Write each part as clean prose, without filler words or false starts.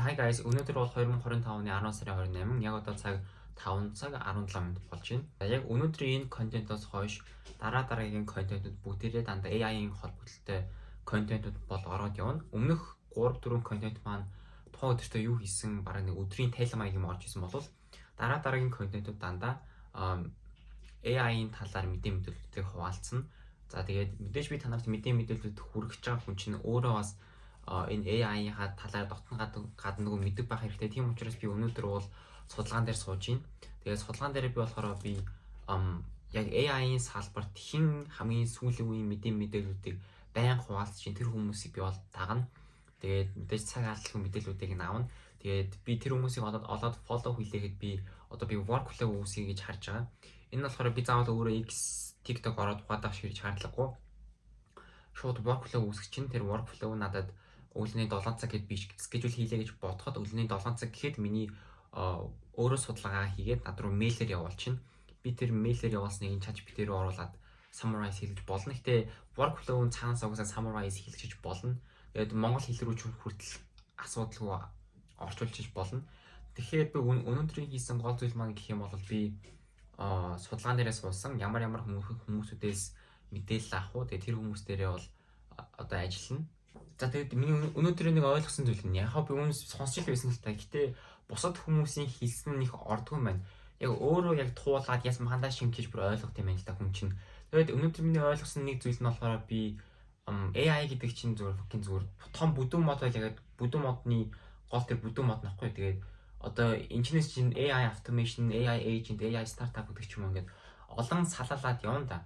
Hi guys, өнөөдөр бол 2025 оны 10 сарын 28 яг одоо цаг 5 цаг 17 минут болж байна. Яг өнөөдрийн энэ контентоос хойш дараагийн контентууд бүгдээрээ дандаа AI-ийн холбогдлолтой контентууд бол ороод явна. Өмнөх 3-4 контент маань тухайн өдөртөө юу хийсэн бараг нэг өдрийн тайлмайг юм орж исэн бол дараагийн контентууд дандаа AI-ийн талаар мэдээллүүдийг хуваалцсан. За тэгээд мэдээж би танарт мэдээллүүд хүргэж байгаа хүн чинь өөрөө бас энэ AI-ийн талаар дотн гадна нөгөө мэддэг байх хэрэгтэй. Тийм учраас би өнөөдөр бол судалгаан дээр сууж байна. Тэгээд судалгаан дээр би болохоор яг AI-ийн салбарт хэн хамгийн сүүлийн үеийн мэдээллүүдийг байнга хуваалцж чинь тэр хүмүүсийг би бол дагна. Тэгээд мэдээж цаг алдалгүй мэдээллүүдийг авна. Тэгээд би тэр хүмүүсийг олоод follow хийлээхэд би одоо би workflow үүсгэй гэж харж байгаа. Энэ нь болохоор би заавал өөрөө X TikTok ороод ухаадах шаардлагагүй. Шууд workflow үүсгэж чинь тэр workflow надад өглөөний 7 цаг гэд би schedule хийлээ гэж бодоход өглөөний 7 цаг гэхэд миний өөрөө судалгаа хийгээд над руу мэйлээр явуулчихна. Би тэр мэйлээр явуулсныг ChatGPT рүү оруулаад summarize хийж болно. Гэтэ workflow-ын цаанаас угаасаа summarize хийлгэж болно. Тэгээд монгол хэл рүү хүртэл асуудалгүй орчуулж болно. Тэгэхээр би өнөөдрийн хийсэн гол зүйл маань гэх юм бол би судалгаан дээрээ суусан ямар хүмүүсүүдээс мэдээлэл авах уу. Тэгээд тэр хүмүүс дээрээ бол одоо ажиллана. За тэгээд миний өнөөдрийн нэг ойлгосон зүйл нь яг би өмнө сонсч л байсан л та. Гэтэ бусад хүмүүсийн хэлсэн нь их ордгүй байна. Яг өөрөө яг туулаад ясм хандаа шимтэж бүр ойлгох юм байна л та хүн чинь. Тэгээд өнөөдөр миний ойлгосон нэг зүйл нь болохоор би AI гэдэг чинь зүгээр том бүдүүн мод байл ягаад бүдүүн модны гол тэр бүдүүн мод нөхгүй. Тэгээд одоо энэчнээс чинь AI automation, AI agent, AI startup гэдэг ч юм уу ингээд олон салаалаад явна да.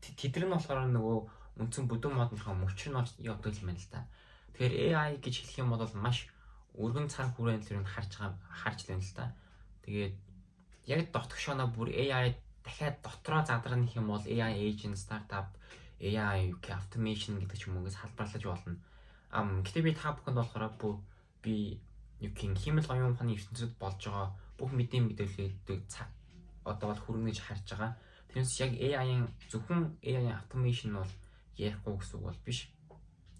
Тэдэр нь болохоор нөгөө үндсэн бүдүүн модынхаа мөчр нь явдаг юм байна л та. Тэгэхээр AI гэж хэлэх юм бол маш өргөн цаг хүрээлэн харж байна л та. Тэгээд яг дотгошооноо бүр AI дахиад дотроо задрах юм бол AI agent, startup, AI automation гэдэг ч юм уу ингэж салбарлаж болно. Гэтэ би та бүхэнд болохоор би хэмэл оюун ухааны ертөнцид болж байгаа бүх мэдээллүүдийг одоо бол хүргэнэ гэж харж байгаа. Тэрнээс яг AI-ийн зөвхөн AI automation бол ярихгүй гэсэн үг бол биш.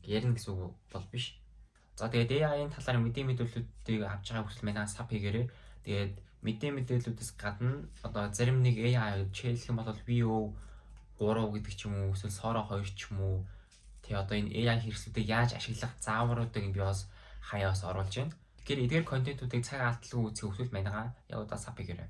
Ярина гэсэн үг бол биш. За тэгээд AI-ийн талаар мэдээллүүдийг авч байгаа хүсвэл манай саб хийгээрэй. Тэгээд мэдээллүүдээс гадна одоо зарим нэг AI хэлэх юм бол VO 3 гэдэг ч юм уу эсвэл Sora 2 ч юм уу. Тэгээ одоо энэ AI хэрэгслүүдийг яаж ашиглах заавруудыг би бас хаяас оруулж байна. Тэгэхээр эдгээр контентуудыг цаг алдалгүй үзэх хүсвэл манайгаа яваа саб хийгээрэй.